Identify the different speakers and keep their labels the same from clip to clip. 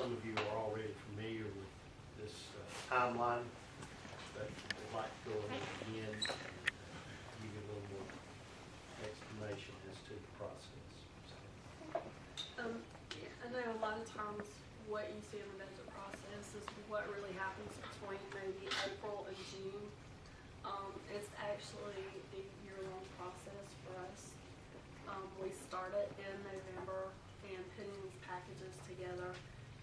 Speaker 1: some of you are already familiar with this timeline, but I'd like to go over it again and give you a little more explanation as to the process.
Speaker 2: I know a lot of times what you see in the budget process is what really happens between maybe April and June. It's actually a year-long process for us. We start it in November and putting these packages together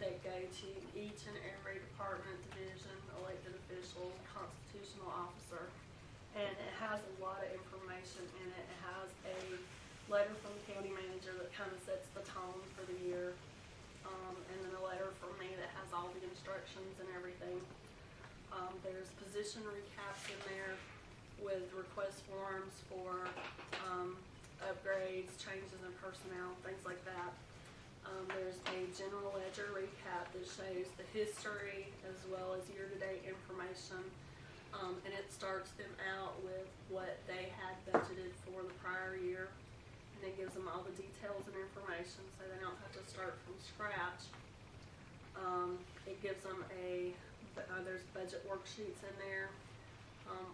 Speaker 2: that go to each and every department, division, elected official, constitutional officer, and it has a lot of information in it. It has a letter from the county manager that kind of sets the tone for the year, and then a letter from me that has all the instructions and everything. There's position recaps in there with request forms for upgrades, changes in personnel, things like that. There's a general ledger recap that shows the history as well as year-to-date information, and it starts them out with what they had budgeted for the prior year, and it gives them all the details and information so they don't have to start from scratch. It gives them there's budget worksheets in there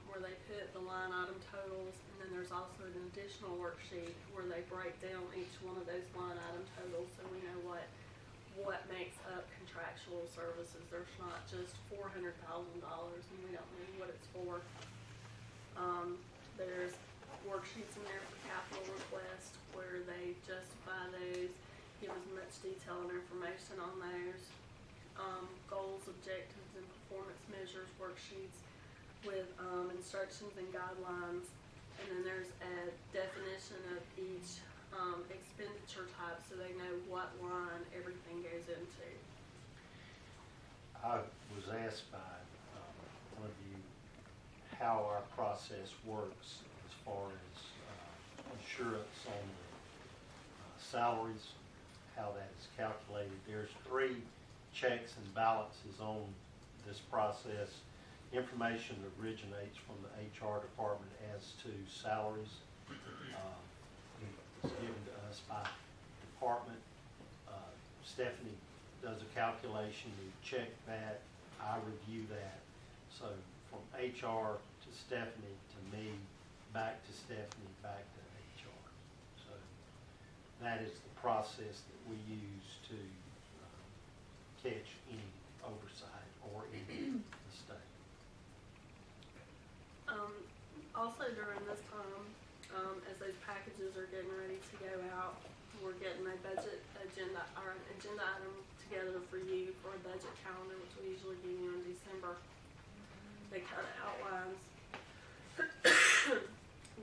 Speaker 2: where they put the line item totals, and then there's also an additional worksheet where they break down each one of those line item totals so we know what makes up contractual services. There's not just $400,000 and we don't know what it's for. There's worksheets in there for capital requests where they justify those, give as much detail and information on those. Goals, objectives, and performance measures worksheets with instructions and guidelines, and then there's a definition of each expenditure type so they know what line everything goes into.
Speaker 1: I was asked by one of you how our process works as far as insurance on the salaries, how that is calculated. There's 3 checks and balances on this process. Information originates from the HR department as to salaries. It's given to us by department. Stephanie does a calculation, we check that, I review that. So from HR to Stephanie to me, back to Stephanie, back to HR. So that is the process that we use to catch any oversight or any mistake.
Speaker 2: Also during this time, as those packages are getting ready to go out, we're getting a budget agenda or an agenda item together for you for a budget calendar, which we usually give you in December. That kind of outlines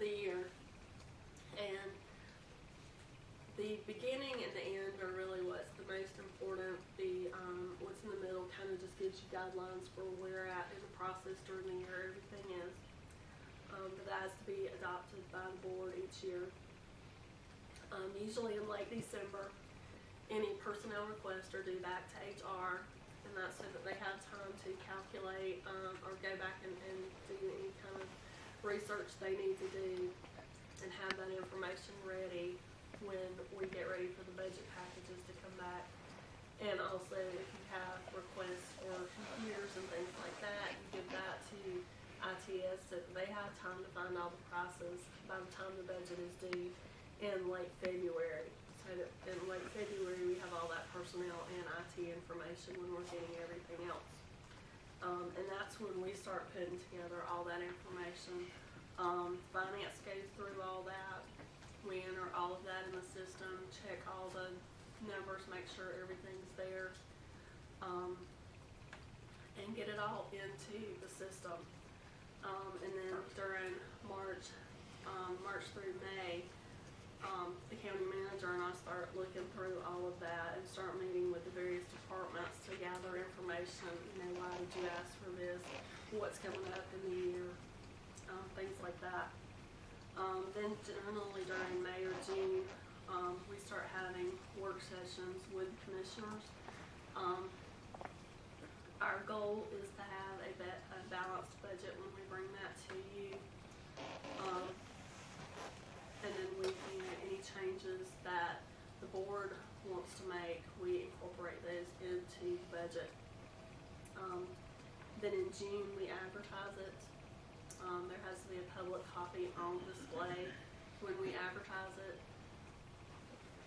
Speaker 2: the year, and the beginning and the end are really what's the most important. The what's in the middle kind of just gives you guidelines for where we're at in the process during the year. Everything is. But that has to be adopted by the board each year. Usually in late December, any personnel requests are due back to HR, and that's so that they have time to calculate or go back and do any kind of research they need to do and have that information ready when we get ready for the budget packages to come back. And also if you have requests for computers and things like that, you give that to ITS so that they have time to find all the prices by the time the budget is due in late February. So that in late February we have all that personnel and IT information when we're getting everything else. And that's when we start putting together all that information. Finance goes through all that. We enter all of that in the system, check all the numbers, make sure everything's there, and get it all into the system. And then during March through May, the county manager and I start looking through all of that and start meeting with the various departments to gather information. You know, why did you ask for this? What's coming up in the year? Things like that. Then generally during May or June, we start having work sessions with commissioners. Our goal is to have a balanced budget when we bring that to you. And then any changes that the board wants to make, we incorporate those into budget. Then in June, we advertise it. There has to be a public copy on display when we advertise it.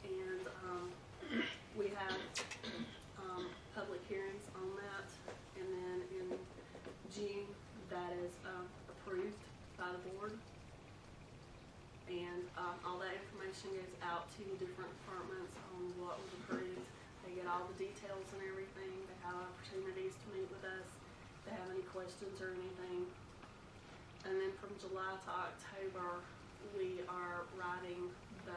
Speaker 2: And we have public hearings on that. And then in June, that is approved by the board. And all that information goes out to different departments on what was approved. They get all the details and everything. They have opportunities to meet with us if they have any questions or anything. And then from July to October, we are writing the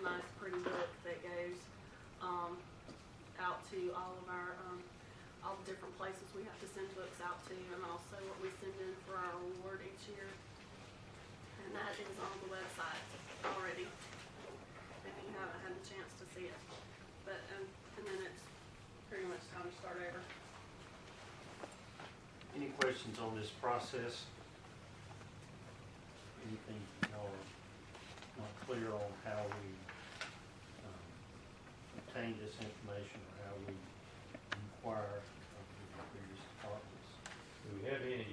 Speaker 2: nice pretty book that goes out to all of our all the different places we have to send books out to, and also what we send in for our award each year. And that is on the website already, if you haven't had a chance to see it. But and then it's pretty much time to start over.
Speaker 1: Any questions on this process? Anything y'all are not clear on how we obtain this information or how we inquire of the various departments?
Speaker 3: Do we have any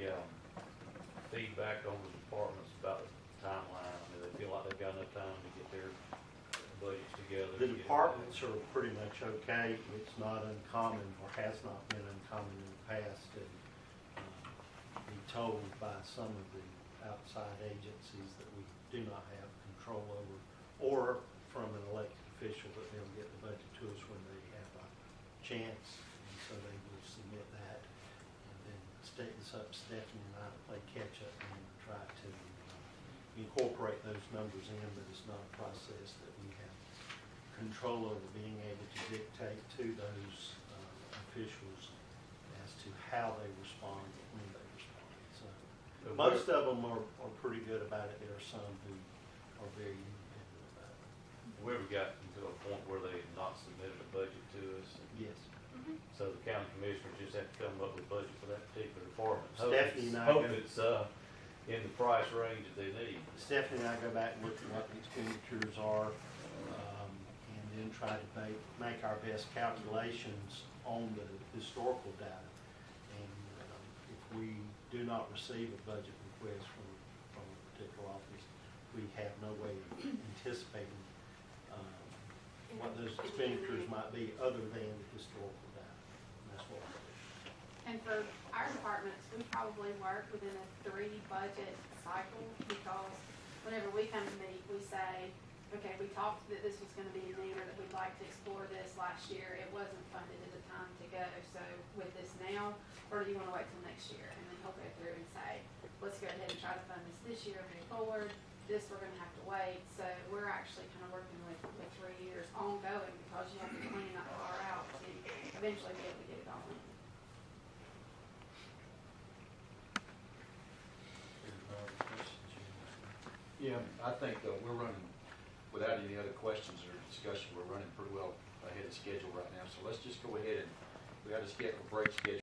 Speaker 3: feedback on the departments about the timeline? Do they feel like they've got enough time to get their budgets together?
Speaker 1: The departments are pretty much okay. It's not uncommon, or has not been uncommon in the past, to be told by some of the outside agencies that we do not have control over, or from an elected official that they'll get the budget to us when they have a chance, and so they will submit that, and then it's up to Stephanie and I to play catch up and try to incorporate those numbers in, but it's not a process that we have control over, being able to dictate to those officials as to how they respond and when they respond. So most of them are pretty good about it. There are some who are very independent about it.
Speaker 3: We ever got to a point where they have not submitted a budget to us?
Speaker 1: Yes.
Speaker 3: So the county commissioners just have to come up with a budget for that particular department.
Speaker 1: Stephanie and I
Speaker 3: Hope
Speaker 1: go-
Speaker 3: it's in the price range that they need.
Speaker 1: Stephanie and I go back and look at what the expenditures are, and then try to make our best calculations on the historical data. And if we do not receive a budget request from a particular office, we have no way of anticipating what those expenditures might be other than the historical data. And that's what we do.
Speaker 4: And for our departments, we probably work within a 3 budget cycle, because whenever we come to meet, we say, okay, we talked that this was gonna be a need, or that we'd like to explore this last year. It wasn't funded at the time to go, so with this now, or do you wanna wait till next year? And then he'll go through and say, let's go ahead and try to fund this year, move forward. This we're gonna have to wait. So we're actually kind of working with 3 years ongoing, because you have to plan that far out to eventually be able to get it all in.
Speaker 5: Yeah, I think we're running, without any other questions or discussion, we're running pretty well ahead of schedule right now. So let's just go ahead and, we got a break schedule.